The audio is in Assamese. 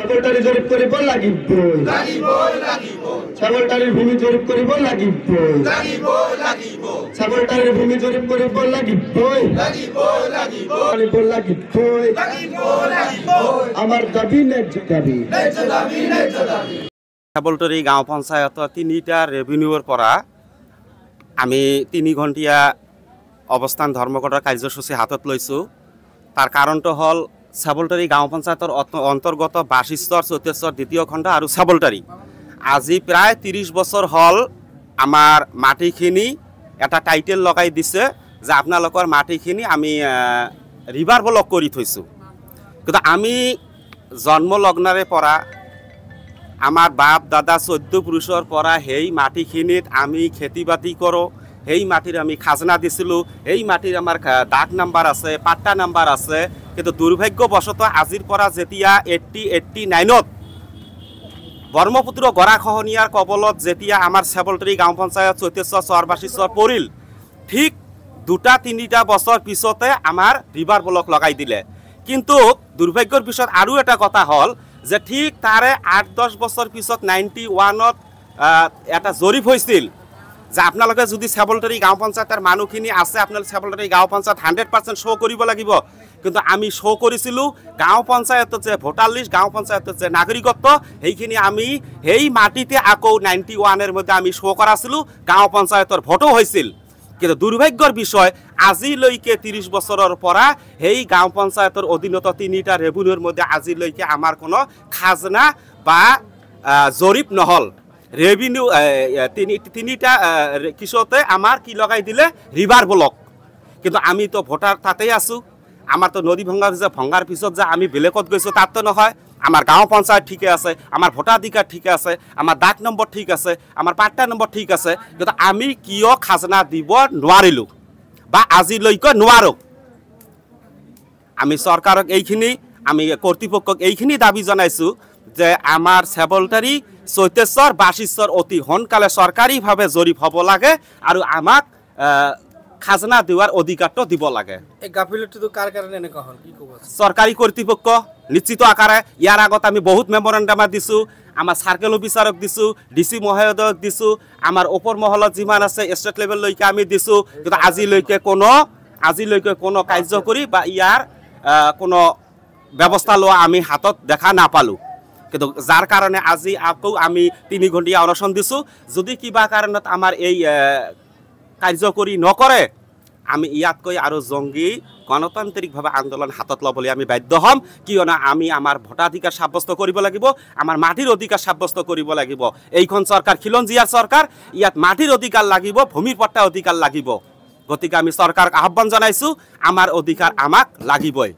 ছাগলটারি জরিপ করিব লাগিবই ছাগলটারির ভূমি জরিপ করিব লাগিবই ছাগলটারির ভূমি জরিপ করিব লাগিবই আমার দাবি ন্যায্য দাবি ছাগলটারি গাঁও পঞ্চায়ত 3টা রেভিনিউর পৰা আমি 3 ঘণ্টিয়া অবস্থান ধৰ্মঘটৰ কাৰ্যসূচী হাতত লৈছোঁ। তাৰ কাৰণটো হ'ল ছাগলটাৰি গাঁও পঞ্চায়তৰ অন্তৰ্গত 22 স্তৰ 34 স্তৰ দ্বিতীয় খণ্ড আৰু ছাগলটাৰি আজি প্ৰায় 30 বছৰ হ'ল আমাৰ মাটিখিনি এটা টাইটেল লগাই দিছে যে আপোনালোকৰ মাটিখিনি আমি ৰিভাৰ ব্লক কৰি থৈছোঁ। কিন্তু আমি জন্ম লগ্নৰে পৰা আমাৰ বাপ দাদা 14 পুৰুষৰ পৰা সেই মাটিখিনিত আমি খেতি বাতি কৰোঁ। সেই মাটিৰ আমি খাজনা দিছিলোঁ। এই মাটিৰ আমাৰ ডাক নাম্বাৰ আছে, পাট্টা নাম্বাৰ আছে। কিন্তু দুৰ্ভাগ্যবশতঃ আজিৰ পৰা যেতিয়া 89ত ব্ৰহ্মপুত্ৰ গৰাখহনীয়াৰ কবলত যেতিয়া আমাৰ ছাগলটাৰি গাঁও পঞ্চায়ত 34 চৰবাসী চৰ পৰিল, ঠিক 2-3টা বছৰ পিছতে আমাৰ ৰিভাৰ ব্লক লগাই দিলে। কিন্তু দুৰ্ভাগ্যৰ পিছত আৰু এটা কথা হ'ল যে ঠিক তাৰে 8-10 বছৰ পিছত 91ত এটা জৰীপ হৈছিল যে আপোনালোকে যদি ছাগলটাৰি গাঁও পঞ্চায়তৰ মানুহখিনি আছে আপোনালোকে ছাগলটাৰি গাঁও পঞ্চায়ত 100% শ্ব' কৰিব লাগিব। কিন্তু আমি শ্ব' কৰিছিলোঁ গাঁও পঞ্চায়তত যে ভোটাৰ লিষ্ট, গাঁও পঞ্চায়তত যে নাগৰিকত্ব, সেইখিনি আমি সেই মাটিতে আকৌ 91ৰ মধ্যে আমি শ্ব' কৰাছিলোঁ। গাঁও পঞ্চায়তৰ ভোটো হৈছিল। কিন্তু দুৰ্ভাগ্যৰ বিষয় আজিলৈকে 30 বছৰৰ পৰা সেই গাঁও পঞ্চায়তৰ অধীনত 3টা ৰেভিনিউৰ মধ্যে আজিলৈকে আমাৰ কোনো খাজনা বা জৰীপ নহ'ল। ৰেভিনিউ 3টা কিছতে আমাৰ কি লগাই দিলে ৰিভাৰ ব্লক। কিন্তু আমিতো ভোটাৰ তাতেই আছোঁ। আমাৰতো নদী ভঙাৰ পিছত যে আমি বেলেগত গৈছোঁ তাততো নহয়। আমাৰ গাঁও পঞ্চায়ত ঠিকে আছে, আমাৰ ভোটাধিকাৰ ঠিকে আছে, আমাৰ ডাক নম্বৰ ঠিক আছে, আমাৰ পাট্টা নম্বৰ ঠিক আছে। কিন্তু আমি কিয় খাজনা দিব নোৱাৰিলোঁ বা আজিলৈকে নোৱাৰোঁ? আমি চৰকাৰক এইখিনি, আমি কৰ্তৃপক্ষক এইখিনি দাবী জনাইছোঁ যে আমাৰ ছাগলটাৰি 34 অতি সোনকালে চৰকাৰীভাৱে জৰীপ হ'ব লাগে আৰু আমাক খাজনা দেওয়ার অধিকারটা দিব লাগে। এই গাফিলতিটো কার কারণে এনেকা হল কি কব? সরকারি কর্তৃপক্ষ নিশ্চিত আকারে। ইয়ার আগত আমি বহুত মেমোরেন্ডাম দিছোঁ, আমার সার্কেল অফিসারক দিছোঁ, ডিসি মহোদয়ক দিছোঁ, আমার ওপর মহলত যিমান আছে স্টেট লেভেললৈকে আমি দিছোঁ। কিন্তু আজিলৈকে কোনো কাৰ্যকৰী বা ইয়াৰ কোনো ব্যৱস্থা লোৱা আমি হাতত দেখা নাপালোঁ। কিন্তু যাৰ কাৰণে আজি আকৌ আমি 3 ঘণ্টিয়া অনশন দিছোঁ। যদি কিবা কাৰণত আমাৰ এই কাৰ্যকৰী নকৰে আমি ইয়াতকৈ আৰু জংগী গণতান্ত্ৰিকভাৱে আন্দোলন হাতত ল'বলৈ আমি বাধ্য হ'ম। কিয়নো আমি আমাৰ ভোটাধিকাৰ সাব্যস্ত কৰিব লাগিব, আমাৰ মাটিৰ অধিকাৰ সাব্যস্ত কৰিব লাগিব। এইখন চৰকাৰ খিলঞ্জীয়াৰ চৰকাৰ, ইয়াত মাটিৰ অধিকাৰ লাগিব, ভূমিৰ পট্টা অধিকাৰ লাগিব। গতিকে আমি চৰকাৰক আহ্বান জনাইছোঁ আমাৰ অধিকাৰ আমাক লাগিবই।